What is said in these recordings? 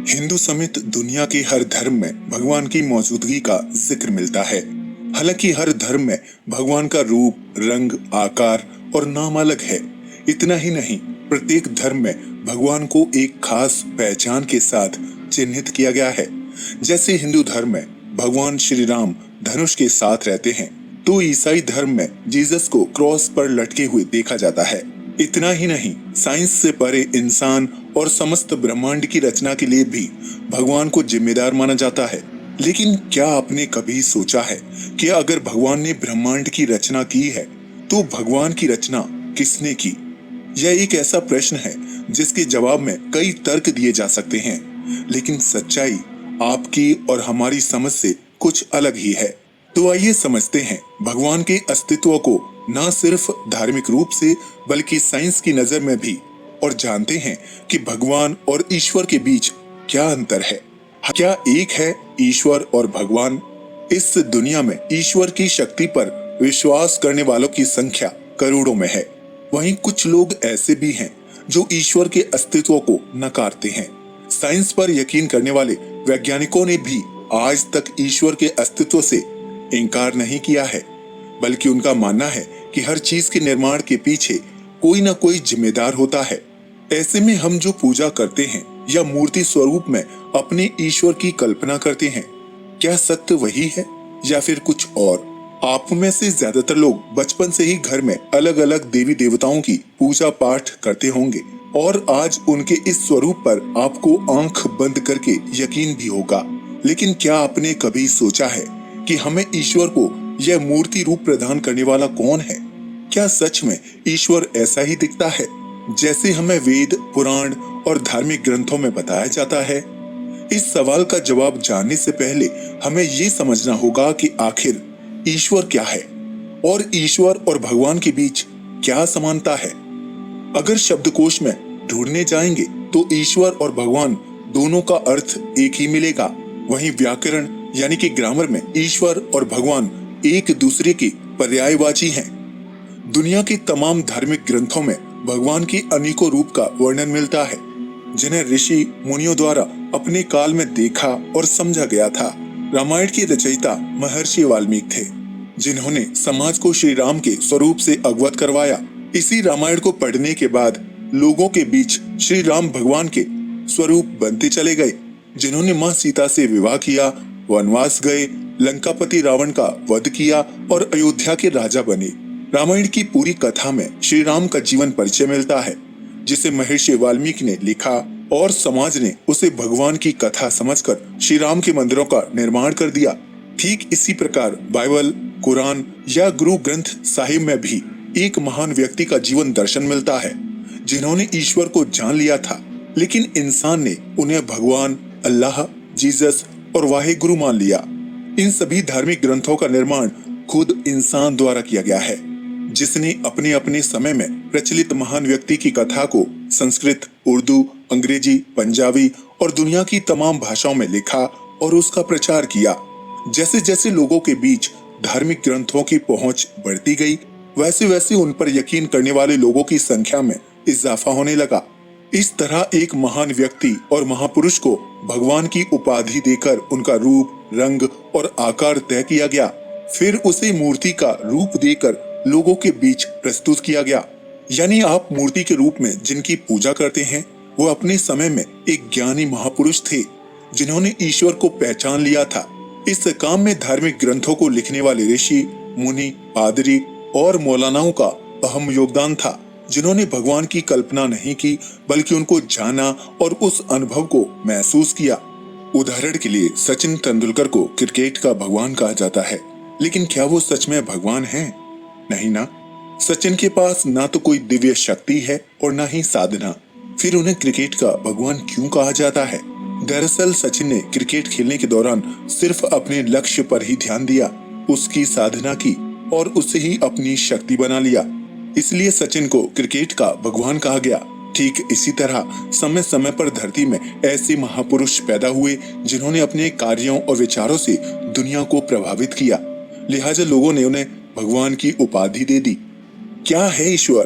हिंदू समेत दुनिया के हर धर्म में भगवान की मौजूदगी का जिक्र मिलता है। हालांकि हर धर्म में भगवान का रूप, रंग, आकार और नाम अलग है। इतना ही नहीं, प्रत्येक धर्म में भगवान को एक खास पहचान के साथ चिन्हित किया गया है। जैसे हिंदू धर्म में भगवान श्री राम धनुष के साथ रहते हैं, तो ईसाई धर्म में जीसस को क्रॉस पर लटके हुए देखा जाता है। इतना ही नहीं, साइंस से परे इंसान और समस्त ब्रह्मांड की रचना के लिए भी भगवान को जिम्मेदार माना जाता है। लेकिन क्या आपने कभी सोचा है कि अगर भगवान ने ब्रह्मांड की रचना की है, तो भगवान की रचना किसने की? यह एक ऐसा प्रश्न है जिसके जवाब में कई तर्क दिए जा सकते हैं, लेकिन सच्चाई आपकी और हमारी समझ से कुछ अलग ही है। तो आइए समझते हैं भगवान के अस्तित्व को न सिर्फ धार्मिक रूप से बल्कि साइंस की नजर में भी, और जानते हैं कि भगवान और ईश्वर के बीच क्या अंतर है। क्या एक है ईश्वर और भगवान? इस दुनिया में ईश्वर की शक्ति पर विश्वास करने वालों की संख्या करोड़ों में है। वहीं कुछ लोग ऐसे भी हैं जो ईश्वर के अस्तित्व को नकारते हैं। साइंस पर यकीन करने वाले वैज्ञानिकों ने भी आज तक ईश्वर के अस्तित्व से इनकार नहीं किया है, बल्कि उनका मानना है कि हर चीज के निर्माण के पीछे कोई ना कोई जिम्मेदार होता है। ऐसे में हम जो पूजा करते हैं या मूर्ति स्वरूप में अपने ईश्वर की कल्पना करते हैं, क्या सत्य वही है या फिर कुछ और? आप में से ज्यादातर लोग बचपन से ही घर में अलग अलग देवी देवताओं की पूजा पाठ करते होंगे, और आज उनके इस स्वरूप पर आपको आंख बंद करके यकीन भी होगा। लेकिन क्या आपने कभी सोचा है कि हमें ईश्वर को यह मूर्ति रूप प्रदान करने वाला कौन है? क्या सच में ईश्वर ऐसा ही दिखता है जैसे हमें वेद, पुराण और धार्मिक ग्रंथों में बताया जाता है? इस सवाल का जवाब जानने से पहले हमें ये समझना होगा कि आखिर ईश्वर क्या है और ईश्वर और भगवान के बीच क्या समानता है। अगर शब्दकोश में ढूंढने जाएंगे तो ईश्वर और भगवान दोनों का अर्थ एक ही मिलेगा। वहीं व्याकरण यानी कि ग्रामर में ईश्वर और भगवान एक दूसरे के पर्यायवाची हैं। दुनिया के तमाम धार्मिक ग्रंथों में भगवान के अनेकों रूप का वर्णन मिलता है, जिन्हें ऋषि मुनियों द्वारा अपने काल में देखा और समझा गया था। रामायण के रचयिता महर्षि वाल्मीकि थे, जिन्होंने समाज को श्री राम के स्वरूप से अवगत करवाया। इसी रामायण को पढ़ने के बाद लोगों के बीच श्री राम भगवान के स्वरूप बनते चले गए, जिन्होंने मां सीता से विवाह किया, वनवास गए, लंकापति रावण का वध किया और अयोध्या के राजा बने। रामायण की पूरी कथा में श्री राम का जीवन परिचय मिलता है, जिसे महर्षि वाल्मीकि ने लिखा और समाज ने उसे भगवान की कथा समझकर श्री राम के मंदिरों का निर्माण कर दिया। ठीक इसी प्रकार बाइबल, कुरान या गुरु ग्रंथ साहिब में भी एक महान व्यक्ति का जीवन दर्शन मिलता है, जिन्होंने ईश्वर को जान लिया था, लेकिन इंसान ने उन्हें भगवान, अल्लाह, जीसस और वाहे गुरु मान लिया। इन सभी धार्मिक ग्रंथों का निर्माण खुद इंसान द्वारा किया गया है, जिसने अपने अपने समय में प्रचलित महान व्यक्ति की कथा को संस्कृत, उर्दू, अंग्रेजी, पंजाबी और दुनिया की तमाम भाषाओं में लिखा और उसका प्रचार किया। जैसे जैसे लोगों के बीच धार्मिक ग्रंथों की पहुंच बढ़ती गई, वैसे वैसे उन पर यकीन करने वाले लोगों की संख्या में इजाफा होने लगा। इस तरह एक महान व्यक्ति और महापुरुष को भगवान की उपाधि देकर उनका रूप, रंग और आकार तय किया गया। फिर उसे मूर्ति का रूप देकर लोगों के बीच प्रस्तुत किया गया। यानी आप मूर्ति के रूप में जिनकी पूजा करते हैं, वो अपने समय में एक ज्ञानी महापुरुष थे, जिन्होंने ईश्वर को पहचान लिया था। इस काम में धार्मिक ग्रंथों को लिखने वाले ऋषि, मुनि, पादरी और मौलानाओं का अहम योगदान था, जिन्होंने भगवान की कल्पना नहीं की बल्कि उनको जाना और उस अनुभव को महसूस किया। उदाहरण के लिए सचिन तेंदुलकर को क्रिकेट का भगवान कहा जाता है, लेकिन क्या वो सच में भगवान हैं? नहीं ना। सचिन के पास ना तो कोई दिव्य शक्ति है और ना ही साधना। फिर उन्हें क्रिकेट का भगवान क्यों कहा जाता है? दरअसल सचिन ने क्रिकेट खेलने के दौरान सिर्फ अपने लक्ष्य पर ही ध्यान दिया, उसकी साधना की और उसे ही अपनी शक्ति बना लिया, इसलिए सचिन को क्रिकेट का भगवान कहा गया। ठीक इसी तरह समय समय पर धरती में ऐसे महापुरुष पैदा हुए, जिन्होंने अपने कार्यों और विचारों से दुनिया को प्रभावित किया, लिहाजा लोगों ने उन्हें भगवान की उपाधि दे दी। क्या है ईश्वर?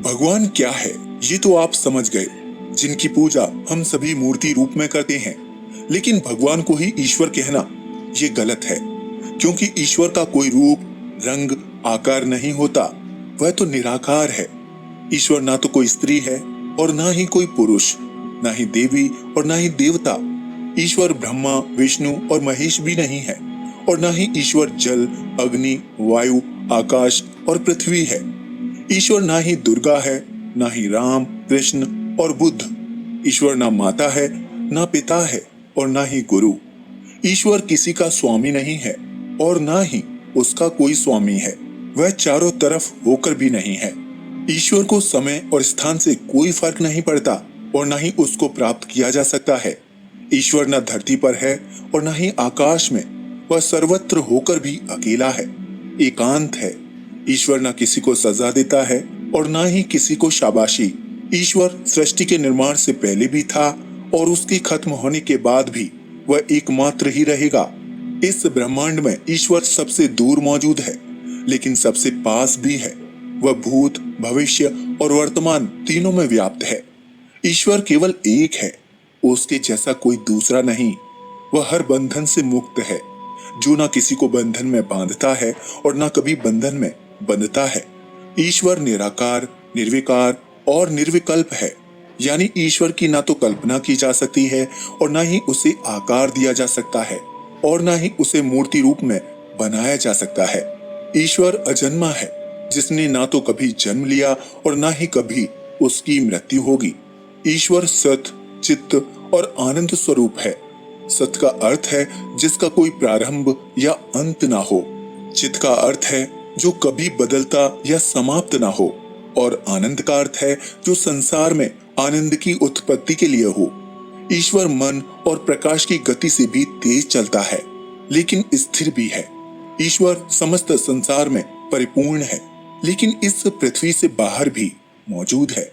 भगवान क्या है ये तो आप समझ गए। जिनकी पूजा हम सभी मूर्ति रूप में करते हैं। लेकिन भगवान को ही ईश्वर कहना ये गलत है, क्योंकि ईश्वर का कोई रूप, रंग, आकार नहीं होता। वह तो निराकार है। ईश्वर ना तो कोई स्त्री है और ना ही कोई पुरुष, ना ही देवी और ना ही देवता। ईश्वर ब्रह्मा, विष्णु और महेश भी नहीं है, और ना ही ईश्वर जल, अग्नि, वायु, आकाश और पृथ्वी है। ईश्वर ना ही दुर्गा है, ना ही राम, कृष्ण और बुद्ध। ईश्वर ना माता है, ना पिता है और ना ही गुरु। ईश्वर किसी का स्वामी नहीं है और ना ही उसका कोई स्वामी है। वह चारों तरफ होकर भी नहीं है। ईश्वर को समय और स्थान से कोई फर्क नहीं पड़ता और ना ही उसको प्राप्त किया जा सकता है। ईश्वर न धरती पर है और न ही आकाश में। वह सर्वत्र होकर भी अकेला है, एकांत है। ईश्वर न किसी को सजा देता है और न ही किसी को शाबाशी। ईश्वर सृष्टि के निर्माण से पहले भी था और उसके खत्म होने के बाद भी वह एकमात्र ही रहेगा। इस ब्रह्मांड में ईश्वर सबसे दूर मौजूद है, लेकिन सबसे पास भी है। वह भूत, भविष्य और वर्तमान तीनों में व्याप्त है। ईश्वर केवल एक है, उसके जैसा कोई दूसरा नहीं। वह हर बंधन से मुक्त है, जो ना किसी को बंधन में बांधता है और ना कभी बंधन में बंधता है। ईश्वर निराकार, निर्विकार और निर्विकल्प है। यानी ईश्वर की ना तो कल्पना की जा सकती है और ना ही उसे आकार दिया जा सकता है और ना ही उसे मूर्ति रूप में बनाया जा सकता है। ईश्वर अजन्मा है, जिसने ना तो कभी जन्म लिया और ना ही कभी उसकी मृत्यु होगी। ईश्वर सत, चित्त और आनंद स्वरूप है। सत का अर्थ है जिसका कोई प्रारंभ या अंत ना हो। चित्त का अर्थ है जो कभी बदलता या समाप्त ना हो, और आनंद का अर्थ है जो संसार में आनंद की उत्पत्ति के लिए हो। ईश्वर मन और प्रकाश की गति से भी तेज चलता है, लेकिन स्थिर भी है। ईश्वर समस्त संसार में परिपूर्ण है, लेकिन इस पृथ्वी से बाहर भी मौजूद है।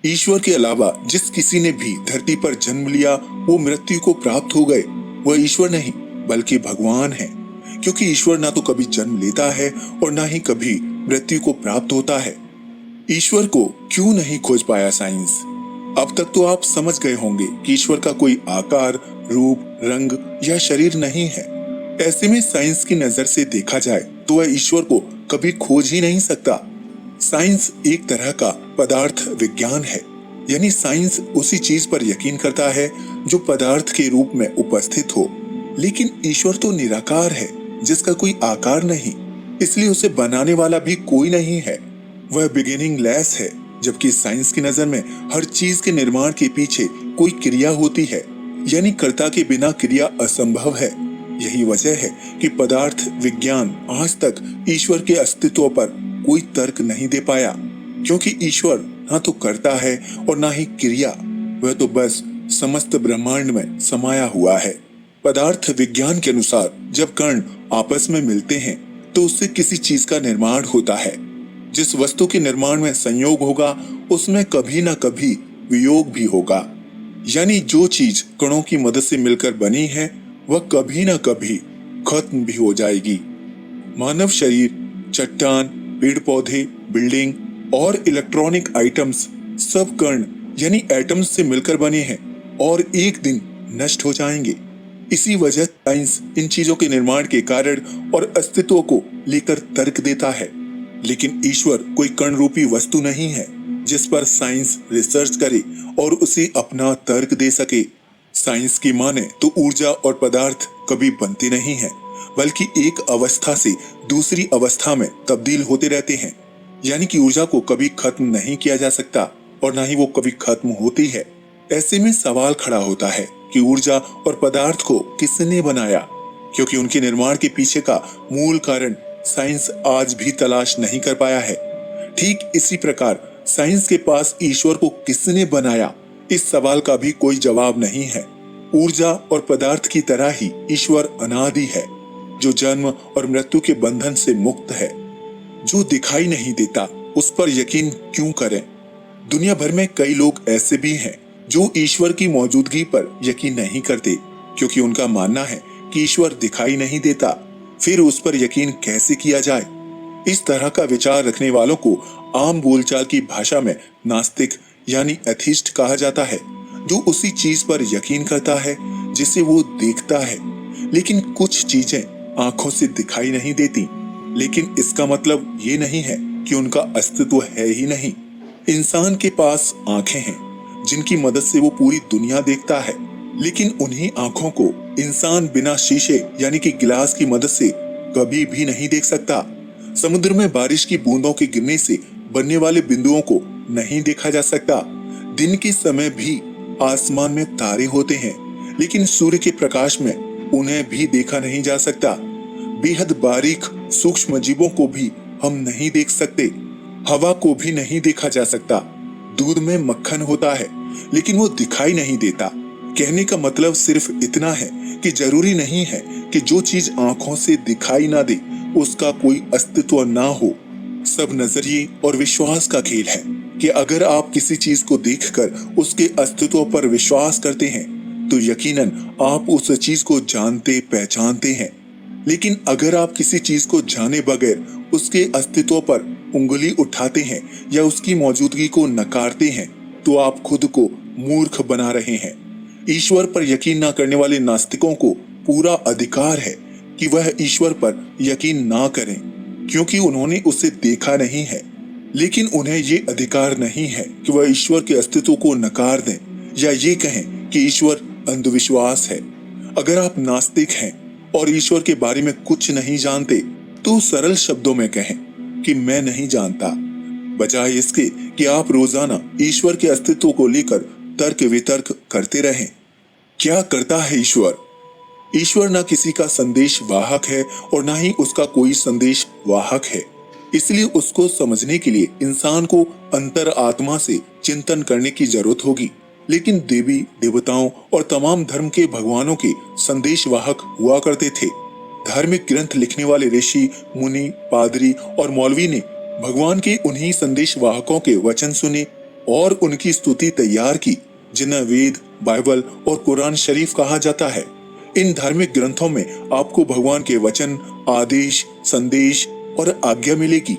ईश्वर के अलावा जिस किसी ने भी धरती पर जन्म लिया वो मृत्यु को प्राप्त हो गए। वह ईश्वर नहीं बल्कि भगवान है, क्योंकि ईश्वर ना तो कभी जन्म लेता है और ना ही कभी मृत्यु को प्राप्त होता है। ईश्वर को क्यों नहीं खोज पाया साइंस? अब तक तो आप समझ गए होंगे कि ईश्वर का कोई आकार, रूप, रंग या शरीर नहीं है। ऐसे में साइंस की नजर से देखा जाए तो वह ईश्वर को कभी खोज ही नहीं सकता। साइंस एक तरह का पदार्थ विज्ञान है, यानी साइंस उसी चीज पर यकीन करता है जो पदार्थ के रूप में उपस्थित हो। लेकिन ईश्वर तो निराकार है, जिसका कोई आकार नहीं, इसलिए उसे बनाने वाला भी कोई नहीं है। वह बिगिनिंग लेस है, जबकि साइंस की नजर में हर चीज के निर्माण के पीछे कोई क्रिया होती है, यानी कर्ता के बिना क्रिया असंभव है। यही वजह है कि पदार्थ विज्ञान आज तक ईश्वर के अस्तित्व पर कोई तर्क नहीं दे पाया, क्योंकि ईश्वर ना तो करता है और ना ही क्रिया। वह तो बस समस्त ब्रह्मांड में समाया हुआ है। पदार्थ विज्ञान के अनुसार जब कण आपस में मिलते हैं तो उससे किसी चीज का निर्माण होता है। जिस वस्तु के निर्माण में संयोग होगा उसमें कभी ना कभी वियोग भी होगा, यानी जो चीज कणों की मदद से मिलकर बनी है वह कभी ना कभी खत्म भी हो जाएगी। मानव शरीर, चट्टान, पेड़ पौधे, बिल्डिंग और इलेक्ट्रॉनिक आइटम्स सब कण यानी एटम्स से मिलकर बने हैं और एक दिन नष्ट हो जाएंगे। इसी वजह साइंस इन चीजों के निर्माण के कारण और अस्तित्व को लेकर तर्क देता है। लेकिन ईश्वर कोई कण रूपी वस्तु नहीं है जिस पर साइंस रिसर्च करे और उसे अपना तर्क दे सके। साइंस की माने तो ऊर्जा और पदार्थ कभी बनते नहीं हैं, बल्कि एक अवस्था से दूसरी अवस्था में तब्दील होते रहते हैं। यानी कि ऊर्जा को कभी खत्म नहीं किया जा सकता और ना ही वो कभी खत्म होती है। ऐसे में सवाल खड़ा होता है कि ऊर्जा और पदार्थ को किसने बनाया, क्योंकि उनके निर्माण के पीछे का मूल कारण साइंस आज भी तलाश नहीं कर पाया है। ठीक इसी प्रकार साइंस के पास ईश्वर को किसने बनाया, इस सवाल का भी कोई जवाब नहीं है। ऊर्जा और पदार्थ की तरह ही ईश्वर अनादि है, जो जन्म और मृत्यु के बंधन से मुक्त है। जो दिखाई नहीं देता उस पर यकीन क्यों करें? दुनिया भर में कई लोग ऐसे भी हैं जो ईश्वर की मौजूदगी पर यकीन नहीं करते, क्योंकि उनका मानना है कि ईश्वर दिखाई नहीं देता, फिर उस पर यकीन कैसे किया जाए। इस तरह का विचार रखने वालों को आम बोलचाल की भाषा में नास्तिक यानी एथिस्ट कहा जाता है, जो उसी चीज पर यकीन करता है जिसे वो देखता है। लेकिन कुछ चीजें आंखों से दिखाई नहीं देती, लेकिन इसका मतलब ये नहीं है कि उनका अस्तित्व है ही नहीं। इंसान के पास आंखें हैं जिनकी मदद से वो पूरी दुनिया देखता है, लेकिन उन्हीं आंखों को इंसान बिना शीशे यानी कि गिलास की मदद से कभी भी नहीं देख सकता। समुद्र में बारिश की बूंदों के गिरने से बनने वाले बिंदुओं को नहीं देखा जा सकता। दिन के समय भी आसमान में तारे होते हैं, लेकिन सूर्य के प्रकाश में उन्हें भी देखा नहीं जा सकता। बेहद बारीक सूक्ष्म जीवों को भी हम नहीं देख सकते। हवा को भी नहीं देखा जा सकता। दूध में मक्खन होता है, लेकिन वो दिखाई नहीं देता। कहने का मतलब सिर्फ इतना है कि जरूरी नहीं है कि जो चीज आंखों से दिखाई ना दे उसका कोई अस्तित्व ना हो। सब नजरिए और विश्वास का खेल है कि अगर आप किसी चीज को देखकर उसके अस्तित्व पर विश्वास करते हैं तो यकीनन आप उस चीज को जानते पहचानते हैं। लेकिन अगर आप किसी चीज को जाने बगैर उसके अस्तित्व पर उंगली उठाते हैं या उसकी मौजूदगी को नकारते हैं तो आप खुद को मूर्ख बना रहे हैं। ईश्वर पर यकीन न करने वाले नास्तिकों को पूरा अधिकार है कि वह ईश्वर पर यकीन ना करें, क्योंकि उन्होंने उसे देखा नहीं है। लेकिन उन्हें ये अधिकार नहीं है कि वह ईश्वर के अस्तित्व को नकार दें या ये कहें कि ईश्वर अंधविश्वास है। अगर आप नास्तिक हैं और ईश्वर के बारे में कुछ नहीं जानते तो सरल शब्दों में कहें कि मैं नहीं जानता, बजाय इसके कि आप रोजाना ईश्वर के अस्तित्व को लेकर तर्क वितर्क करते रहें। क्या करता है ईश्वर? ईश्वर ना किसी का संदेश वाहक है और ना ही उसका कोई संदेश वाहक है। इसलिए उसको समझने के लिए इंसान को अंतर आत्मा से चिंतन करने की जरूरत होगी। लेकिन देवी देवताओं और तमाम धर्म के भगवानों के संदेश वाहक हुआ करते थे। धार्मिक ग्रंथ लिखने वाले ऋषि, मुनि, पादरी और मौलवी ने भगवान के उन्हीं संदेश वाहकों के वचन सुने और उनकी स्तुति तैयार की, जिन्हें वेद, बाइबल और कुरान शरीफ कहा जाता है। इन धार्मिक ग्रंथों में आपको भगवान के वचन, आदेश, संदेश और आज्ञा मिलेगी,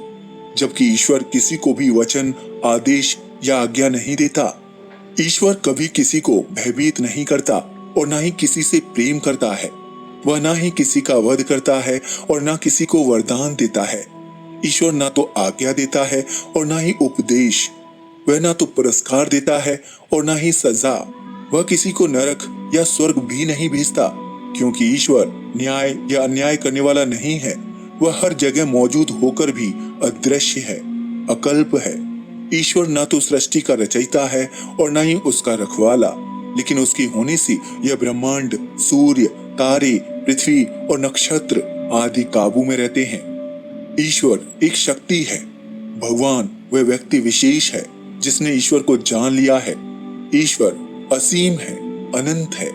जबकि ईश्वर किसी को भी वचन, आदेश या आज्ञा नहीं देता। ईश्वर कभी किसी को भयभीत नहीं करता और ना ही किसी से प्रेम करता है। वह ना ही किसी का वध करता है और ना किसी को वरदान देता है। ईश्वर ना तो आज्ञा देता है और ना ही उपदेश। वह ना तो पुरस्कार देता है और ना ही सजा। वह किसी को नरक या स्वर्ग भी नहीं भेजता, क्योंकि ईश्वर न्याय या अन्याय करने वाला नहीं है। वह हर जगह मौजूद होकर भी अदृश्य है, अकल्प है। ईश्वर ना तो सृष्टि का रचयिता है और ना ही उसका रखवाला, लेकिन उसके होने से यह ब्रह्मांड, सूर्य, तारे, पृथ्वी और नक्षत्र आदि काबू में रहते हैं। ईश्वर एक शक्ति है। भगवान वह व्यक्ति विशेष है जिसने ईश्वर को जान लिया है। ईश्वर असीम है, अनंत है,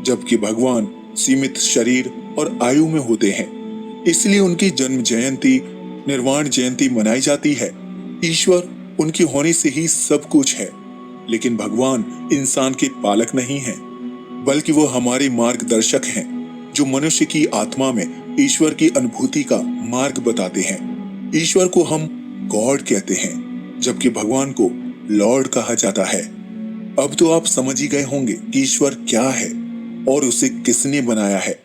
जबकि भगवान सीमित शरीर और आयु में होते हैं। इसलिए उनकी जन्म जयंती, निर्वाण जयंती मनाई जाती है। ईश्वर उनके होने से ही सब कुछ है, लेकिन भगवान इंसान के पालक नहीं हैं, बल्कि वो हमारे मार्गदर्शक हैं, जो मनुष्य की आत्मा में ईश्वर की अनुभूति का मार्ग बताते हैं। ईश्वर को हम गॉड कहते हैं, जबकि भगवान को लॉर्ड कहा जाता है। अब तो आप समझ ही गए होंगे कि ईश्वर क्या है और उसे किसने बनाया है।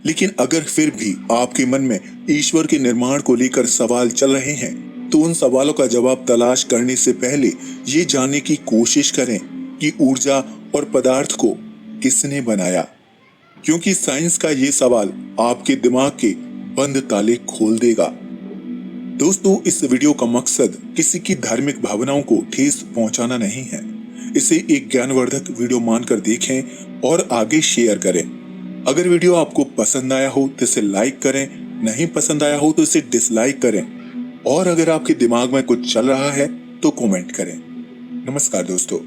लेकिन अगर फिर भी आपके मन में ईश्वर के निर्माण को लेकर सवाल चल रहे हैं तो उन सवालों का जवाब तलाश करने से पहले ये जानने की कोशिश करें कि ऊर्जा और पदार्थ को किसने बनाया, क्योंकि साइंस का ये सवाल आपके दिमाग के बंद ताले खोल देगा। दोस्तों, इस वीडियो का मकसद किसी की धार्मिक भावनाओं को ठेस पहुंचाना नहीं है। इसे एक ज्ञानवर्धक वीडियो मानकर देखें और आगे शेयर करें। अगर वीडियो आपको पसंद आया हो तो इसे लाइक करें, नहीं पसंद आया हो तो इसे डिसलाइक करें, और अगर आपके दिमाग में कुछ चल रहा है तो कमेंट करें। नमस्कार दोस्तों।